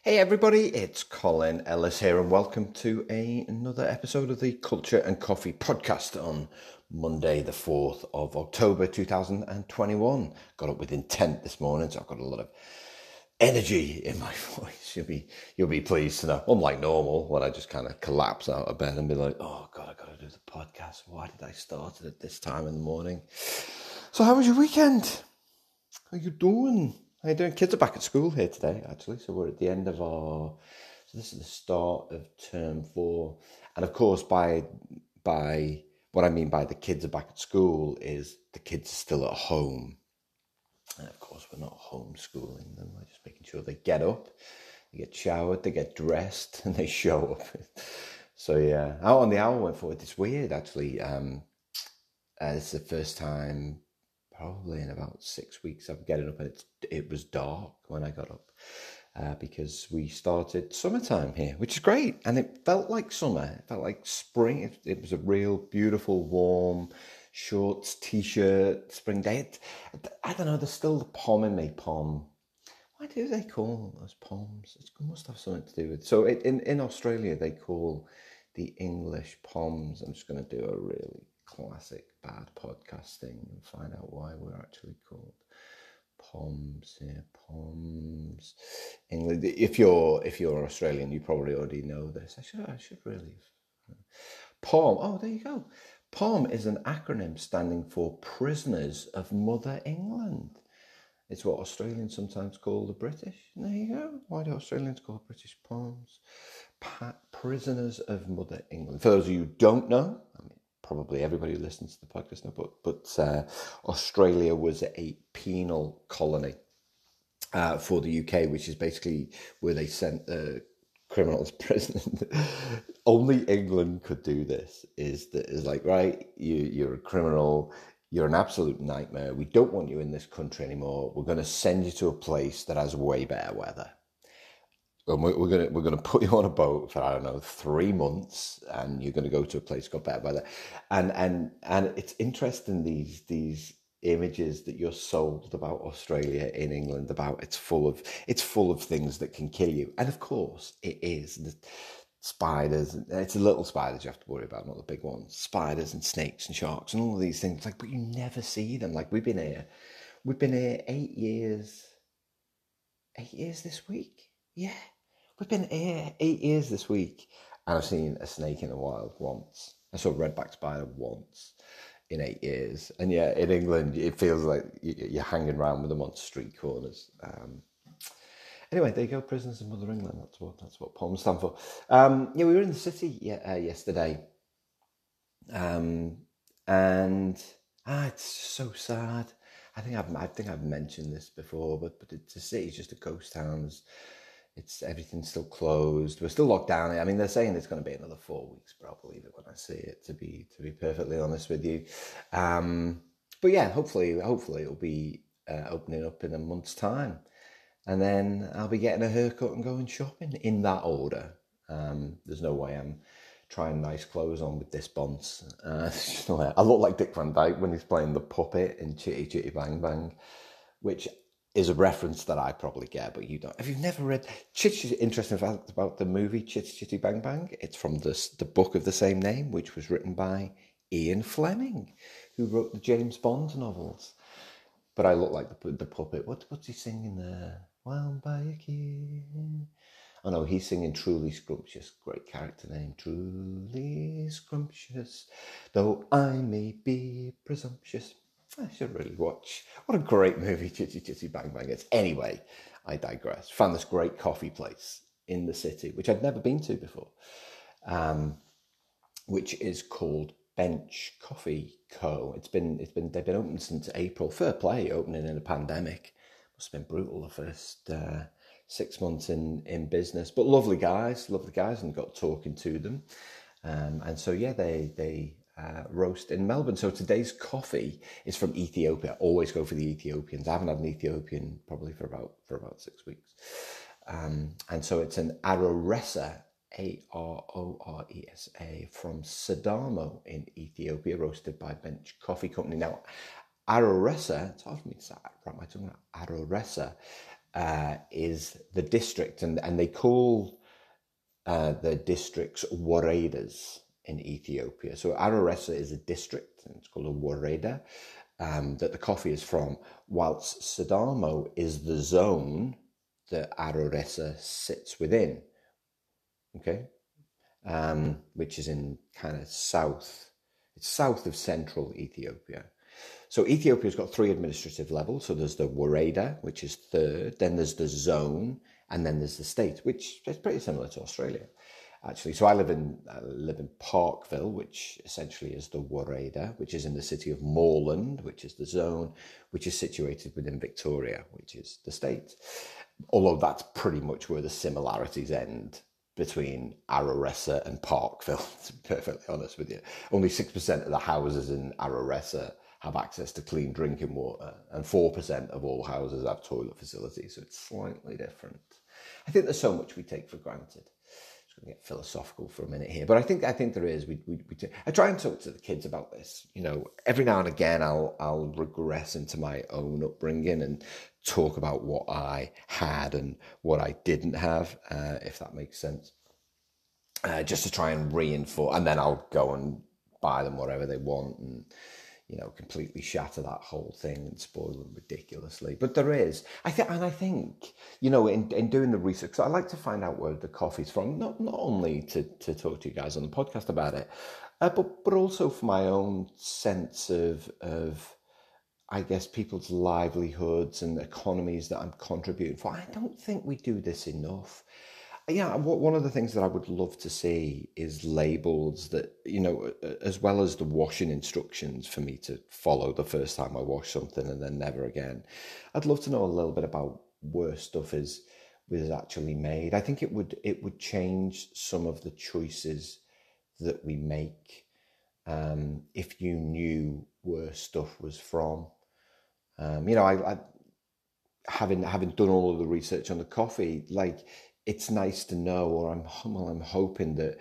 Hey everybody, it's Colin Ellis here and welcome to another episode of the Culture and Coffee podcast on Monday the 4th of October 2021. Got up with intent this morning, so I've got a lot of energy in my voice. You'll be pleased to know. Unlike normal, when I just kind of collapse out of bed and be like, oh God, I got to do the podcast. Why did I start it at this time in the morning? So how was your weekend? How you doing? How you doing? Kids are back at school here today, actually. So we're at the end of so this is the start of term 4. And of course, by what I mean by the kids are back at school is the kids are still at home. And of course, we're not homeschooling them. We're just making sure they get up, they get showered, they get dressed, and they show up. So yeah, out on the hour went forward. It's weird, actually. It's the first time probably in about 6 weeks I'm getting up, and it was dark when I got up because we started summertime here, which is great, and it felt like summer. It felt like spring. It was a real beautiful, warm shorts, t-shirt, spring day. I don't know. There's still the pom in me. Pom. Why do they call those poms? It must have something to do with. So in Australia they call the English poms. I'm just going to do a really classic bad podcasting and find out why we're actually called poms here. Poms. England. If you're Australian, you probably already know this. I should really. POM. Oh, there you go. POM is an acronym standing for Prisoners of Mother England. It's what Australians sometimes call the British. There you go. Why do Australians call British POMs? Prisoners of Mother England. For those of you who don't know, I mean, probably everybody who listens to the podcast knows, but Australia was a penal colony for the UK, which is basically where they sent the criminals to prison. Only England could do this. Is like, right, you're a criminal, you're an absolute nightmare. We don't want you in this country anymore. We're going to send you to a place that has way better weather. And we're gonna put you on a boat for, I don't know, 3 months, and you're gonna go to a place got better weather. And it's interesting, these images that you're sold about Australia in England, about it's full of things that can kill you. And of course it is. The spiders, it's the little spiders you have to worry about, not the big ones. Spiders and snakes and sharks and all of these things, like, but you never see them. Like, we've been here 8 years this week. Yeah. We've been here 8 years this week, and I've seen a snake in the wild once. I saw a redback spider once in 8 years. And yeah, in England, it feels like you're hanging around with them on street corners. Anyway, there you go, Prisoners of Mother England. That's what POM stand for. Yeah, we were in the city yesterday, and it's so sad. I think I've mentioned this before, but the city's just a ghost town. Everything's still closed. We're still locked down. I mean, they're saying it's going to be another 4 weeks, but I'll believe it when I see it. To be perfectly honest with you, but yeah, hopefully it'll be opening up in a month's time, and then I'll be getting a haircut and going shopping in that order. There's no way I'm trying nice clothes on with this bonce. I look like Dick Van Dyke when he's playing the puppet in Chitty Chitty Bang Bang, which is a reference that I probably get, but you don't. If you've never read interesting fact about the movie Chitty Chitty Bang Bang, it's from the book of the same name, which was written by Ian Fleming, who wrote the James Bond novels. But I look like the puppet. What's he singing there? Wound by a kid. Oh no, he's singing Truly Scrumptious. Great character name. Truly Scrumptious, though I may be presumptuous. I should really watch. What a great movie Chitty Chitty Bang Bang is. Anyway, I digress. Found this great coffee place in the city, which I'd never been to before, which is called Bench Coffee Co. They've been open since April. Fair play, opening in a pandemic. Must have been brutal the first 6 months in business. But lovely guys, and got talking to them. And so yeah, they roast in Melbourne. So today's coffee is from Ethiopia. Always go for the Ethiopians. I haven't had an Ethiopian probably for about 6 weeks. And so it's an Aroresa, Aroresa, from Sidamo in Ethiopia, roasted by Bench Coffee Company. Now, Aroresa, it's hard for me to wrap my tongue around. Aroresa is the district, and they call the districts woredas in Ethiopia. So Aroresa is a district, and it's called a woreda, that the coffee is from, whilst Sidamo is the zone that Aroresa sits within, okay, which is in kind of it's south of central Ethiopia. So Ethiopia's got 3 administrative levels. So there's the woreda, which is 3rd, then there's the zone, and then there's the state, which is pretty similar to Australia, actually. So I live in Parkville, which essentially is the woreda, which is in the city of Moreland, which is the zone, which is situated within Victoria, which is the state. Although that's pretty much where the similarities end between Aroresa and Parkville, to be perfectly honest with you. Only 6% of the houses in Aroresa have access to clean drinking water, and 4% of all houses have toilet facilities, so it's slightly different. I think there's so much we take for granted. I'm just going to get philosophical for a minute here, but I think there is. I try and talk to the kids about this. You know, every now and again, I'll regress into my own upbringing and talk about what I had and what I didn't have, if that makes sense. Just to try and reinforce, and then I'll go and buy them whatever they want, and completely shatter that whole thing and spoil them ridiculously. But there is, I think, in doing the research, I like to find out where the coffee's from, not only to talk to you guys on the podcast about it, but also for my own sense of I guess people's livelihoods and economies that I'm contributing for. I don't think we do this enough. Yeah, one of the things that I would love to see is labels that, as well as the washing instructions for me to follow the first time I wash something and then never again. I'd love to know a little bit about where stuff was actually made. I think it would change some of the choices that we make if you knew where stuff was from. I having done all of the research on the coffee, it's nice to know, or I'm hoping that,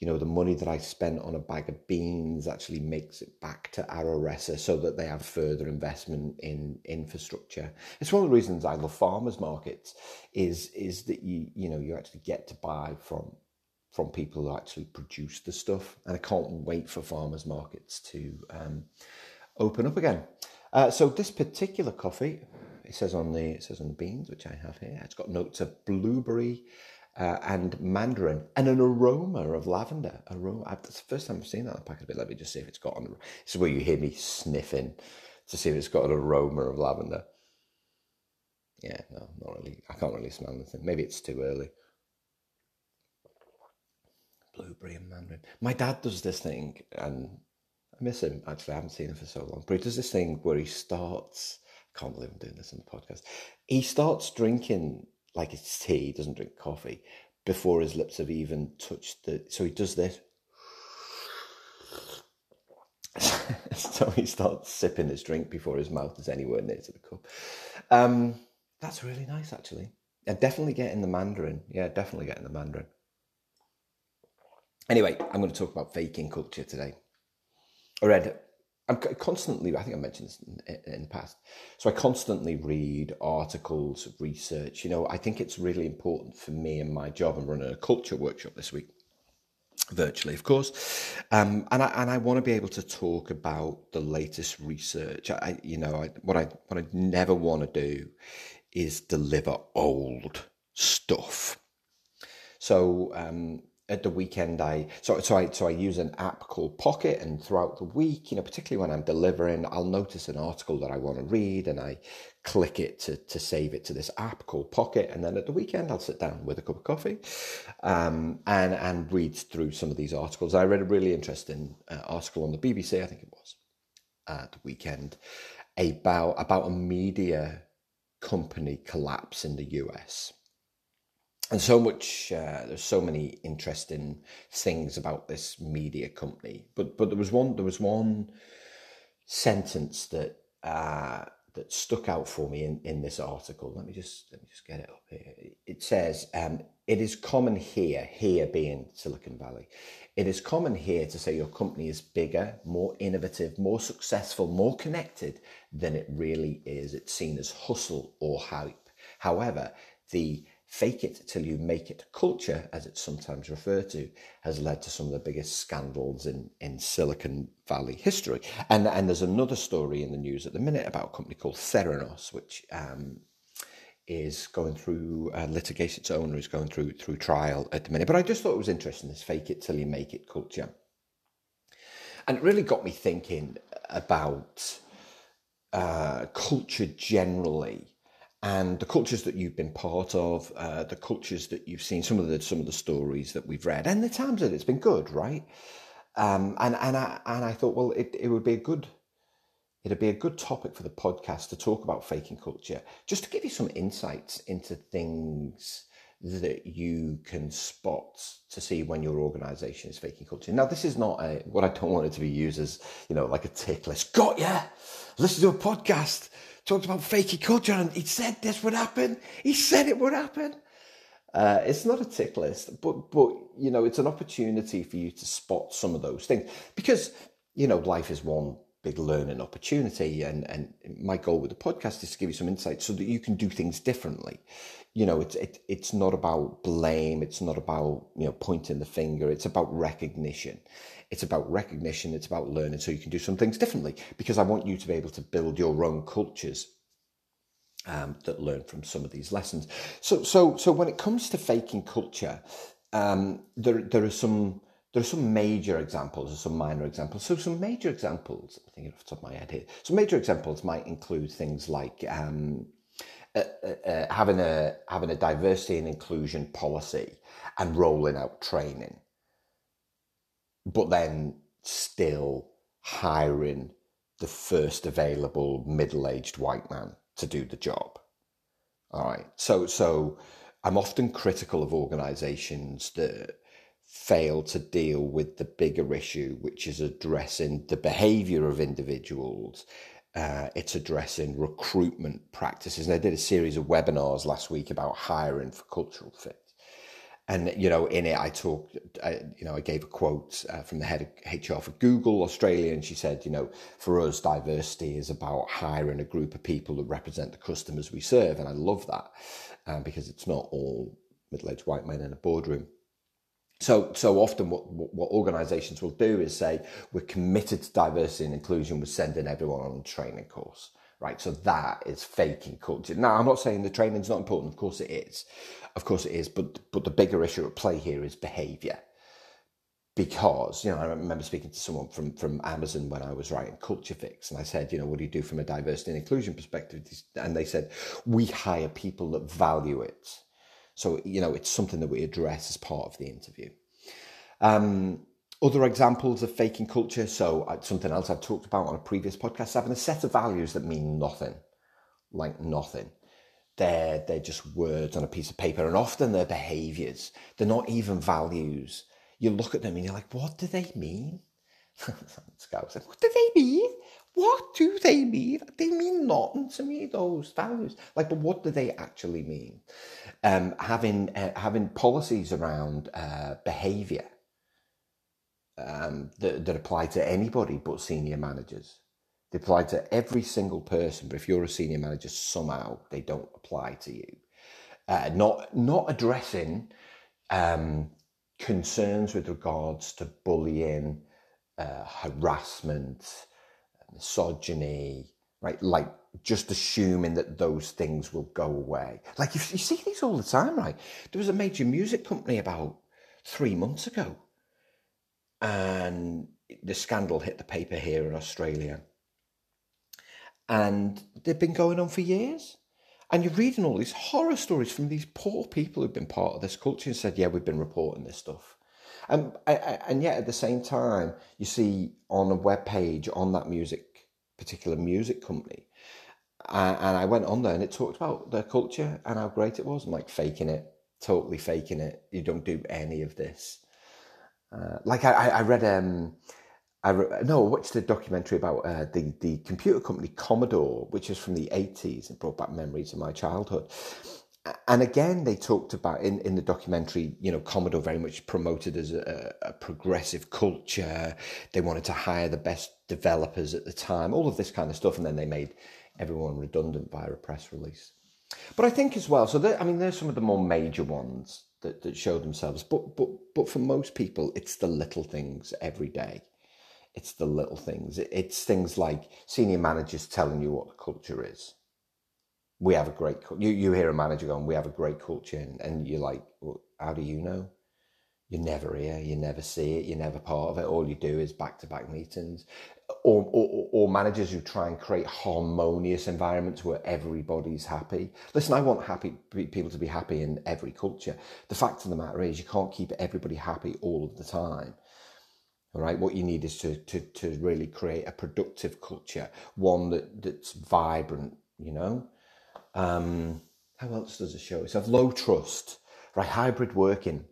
the money that I spent on a bag of beans actually makes it back to Aroresa so that they have further investment in infrastructure. It's one of the reasons I love farmers markets is that you actually get to buy from people who actually produce the stuff. And I can't wait for farmers markets to open up again. So this particular coffee, it says on the beans, which I have here, it's got notes of blueberry and mandarin and an aroma of lavender. That's the first time I've seen that on the packet. Let me just see if it's got on. This is where you hear me sniffing to see if it's got an aroma of lavender. Yeah, no, not really. I can't really smell anything. Maybe it's too early. Blueberry and mandarin. My dad does this thing, and I miss him, actually. I haven't seen him for so long. But he does this thing where he starts... I can't believe I'm doing this on the podcast. He starts drinking like it's tea. He doesn't drink coffee before his lips have even touched the... So he does this. So he starts sipping his drink before his mouth is anywhere near to the cup. That's really nice, actually. Yeah, definitely getting the mandarin. Anyway, I'm going to talk about faking culture today. I'm constantly, I think I mentioned this in the past, so I constantly read articles, research. I think it's really important for me in my job. I'm running a culture workshop this week, virtually, of course, and I want to be able to talk about the latest research. What I never want to do is deliver old stuff. So at the weekend, I use an app called Pocket, and throughout the week, particularly when I'm delivering, I'll notice an article that I want to read, and I click it to save it to this app called Pocket, and then at the weekend I'll sit down with a cup of coffee, and read through some of these articles. I read a really interesting article on the BBC, I think it was, at the weekend, about a media company collapse in the US. And so much, there's so many interesting things about this media company, but there was one sentence that stuck out for me in this article. Let me just get it up here. It says, "It is common here being Silicon Valley, it is common here to say your company is bigger, more innovative, more successful, more connected than it really is. It's seen as hustle or hype. However, the fake it till you make it culture, as it's sometimes referred to, has led to some of the biggest scandals in Silicon Valley history. And there's another story in the news at the minute about a company called Theranos, which is going through litigation. Its owner is going through trial at the minute. But I just thought it was interesting, this fake it till you make it culture. And it really got me thinking about culture generally, and the cultures that you've been part of, the cultures that you've seen, some of the stories that we've read, and the times that it's been good, right? And I thought, well, it'd be a good topic for the podcast to talk about faking culture, just to give you some insights into things that you can spot to see when your organization is faking culture. Now, this is not what I don't want it to be used as, like a tick list. Got ya! Listen to a podcast, talked about faking culture, and he said this would happen. He said it would happen. It's not a tick list, but it's an opportunity for you to spot some of those things, because, life is one big learning opportunity, and my goal with the podcast is to give you some insight so that you can do things differently. It's not about blame. It's not about pointing the finger. It's about recognition. It's about learning so you can do some things differently, because I want you to be able to build your own cultures that learn from some of these lessons. So when it comes to faking culture, there are some major examples and some minor examples. So some major examples, I'm thinking off the top of my head here. Some major examples might include things like having a diversity and inclusion policy and rolling out training, but then still hiring the first available middle-aged white man to do the job. All right. So I'm often critical of organizations that fail to deal with the bigger issue, which is addressing the behavior of individuals. It's addressing recruitment practices. And I did a series of webinars last week about hiring for cultural fit. And, in it, I gave a quote from the head of HR for Google Australia. And she said, for us, diversity is about hiring a group of people that represent the customers we serve. And I love that because it's not all middle-aged white men in a boardroom. So often what organizations will do is say, we're committed to diversity and inclusion. We're sending everyone on a training course, right? So that is faking culture. Now, I'm not saying the training's not important. Of course it is. But the bigger issue at play here is behavior. Because, I remember speaking to someone from Amazon when I was writing Culture Fix, and I said, what do you do from a diversity and inclusion perspective? And they said, we hire people that value it. So, it's something that we address as part of the interview. Other examples of faking culture. So something else I've talked about on a previous podcast, having a set of values that mean nothing, like nothing. They're just words on a piece of paper, and often they're behaviors. They're not even values. You look at them and you're like, what do they mean? Scouts like, what do they mean? What do they mean? They mean nothing to me, those values. But what do they actually mean? Having policies around behaviour that apply to anybody but senior managers. They apply to every single person, but if you're a senior manager, somehow they don't apply to you. Not addressing concerns with regards to bullying, harassment, misogyny, right? Just assuming that those things will go away. You see these all the time, right? There was a major music company about 3 months ago, and the scandal hit the paper here in Australia. And they've been going on for years. And you're reading all these horror stories from these poor people who've been part of this culture and said, yeah, we've been reporting this stuff. And yet at the same time, you see on a webpage on that particular music company, and I went on there and it talked about their culture and how great it was. I'm like, faking it, totally faking it. You don't do any of this. I watched a documentary about the computer company Commodore, which is from the 80s and brought back memories of my childhood. And again, they talked about in the documentary, Commodore very much promoted as a progressive culture. They wanted to hire the best developers at the time, all of this kind of stuff. And then they made everyone redundant via a press release. But I think as well, so there's some of the more major ones that show themselves, but for most people, it's the little things every day. It's the little things. It's things like senior managers telling you what the culture is. We have a great you hear a manager going, we have a great culture, and you're like, well, how do you know? You're never here, you never see it, you're never part of it. All you do is back-to-back meetings. Or managers who try and create harmonious environments where everybody's happy. Listen, I want happy people to be happy in every culture. The fact of the matter is you can't keep everybody happy all of the time. All right, what you need is to really create a productive culture, one that's vibrant, you know. How else does it show itself? Low trust, right? Hybrid working,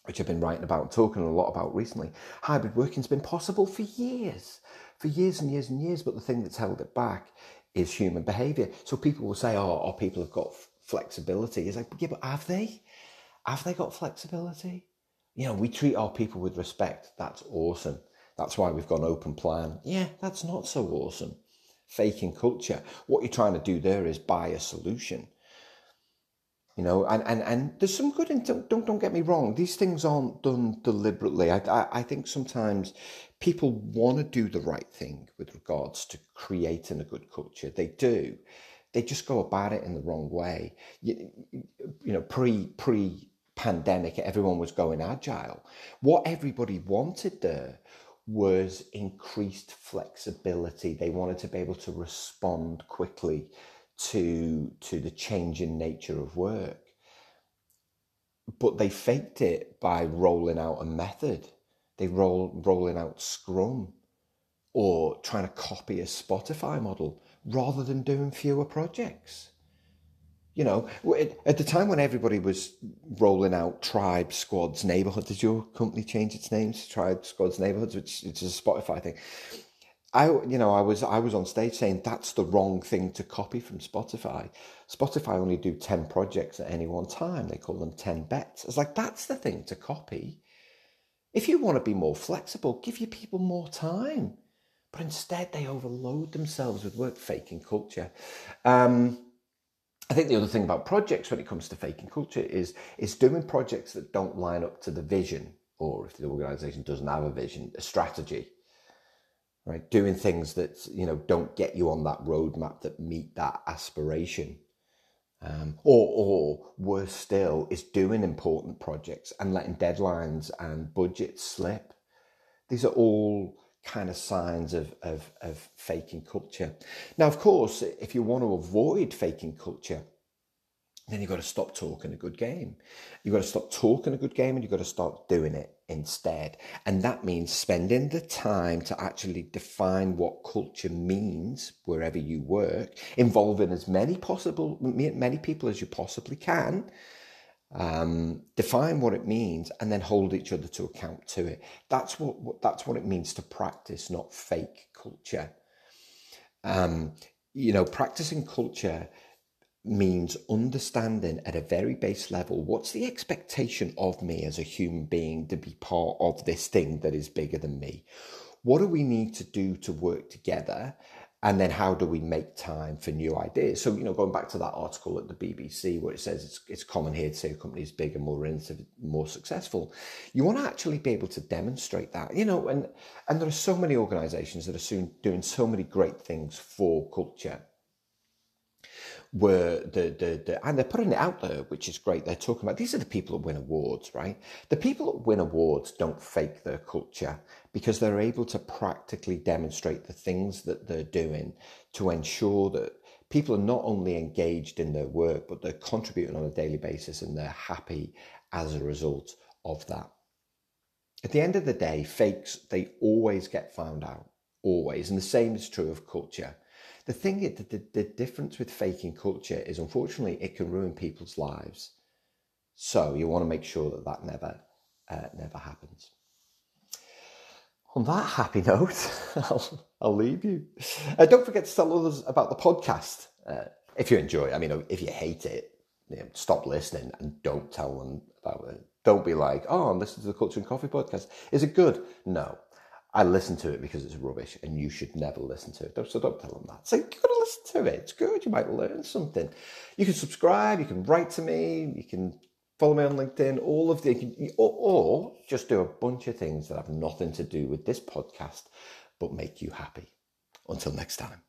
which I've been writing about and talking a lot about recently. Hybrid working's been possible for years and years and years, but the thing that's held it back is human behaviour. So people will say, oh, people have got flexibility. It's like, yeah, but have they? Have they got flexibility? You know, we treat our people with respect. That's awesome. That's why we've got an open plan. Yeah, that's not so awesome. Faking culture. What you're trying to do there is buy a solution. You know, and there's some good in, don't get me wrong, these things aren't done deliberately. I think sometimes people want to do the right thing with regards to creating a good culture. They do. They just go about it in the wrong way. You know, pre-pandemic, everyone was going agile. What everybody wanted there was increased flexibility. They wanted to be able to respond quickly to the changing nature of work. But they faked it by rolling out a method. They rolling out Scrum or trying to copy a Spotify model rather than doing fewer projects. You know, at the time when everybody was rolling out Tribe, Squads, Neighborhoods, did your company change its name to Tribe, Squads, Neighborhoods, which is a Spotify thing? I was on stage saying that's the wrong thing to copy from Spotify. Spotify only do 10 projects at any one time. They call them 10 bets. It's like, that's the thing to copy. If you want to be more flexible, give your people more time. But instead, they overload themselves with work, faking culture. I think the other thing about projects when it comes to faking culture is doing projects that don't line up to the vision, or if the organisation doesn't have a vision, a strategy. Right, doing things that, you know, don't get you on that roadmap that meet that aspiration, or worse still, is doing important projects and letting deadlines and budgets slip. These are all kind of signs of faking culture. Now, of course, if you want to avoid faking culture, then you've got to stop talking a good game. You've got to stop talking a good game and you've got to start doing it instead. And that means spending the time to actually define what culture means wherever you work, involving as many people as you possibly can, define what it means, and then hold each other to account to it. That's what it means to practice, not fake culture. You know, practicing culture means understanding at a very base level, what's the expectation of me as a human being to be part of this thing that is bigger than me? What do we need to do to work together? And then how do we make time for new ideas? So, you know, going back to that article at the BBC where it says it's common here to say a company is bigger, more innovative, more successful. You want to actually be able to demonstrate that, you know, and there are so many organizations that are soon doing so many great things for culture, where and they're putting it out there, which is great. They're talking about, these are the people that win awards, right? The people that win awards don't fake their culture because they're able to practically demonstrate the things that they're doing to ensure that people are not only engaged in their work, but they're contributing on a daily basis and they're happy as a result of that. At the end of the day, fakes, they always get found out, always. And the same is true of culture. The thing, the difference with faking culture is, unfortunately, it can ruin people's lives. So you want to make sure that never happens. On that happy note, I'll leave you. Don't forget to tell others about the podcast. If you enjoy it, I mean, if you hate it, you know, stop listening and don't tell them about it. Don't be like, oh, I'm listening to the Culture and Coffee podcast. Is it good? No. I listen to it because it's rubbish and you should never listen to it. So don't tell them that. So you've got to listen to it. It's good. You might learn something. You can subscribe. You can write to me. You can follow me on LinkedIn. All of the, or just do a bunch of things that have nothing to do with this podcast, but make you happy. Until next time.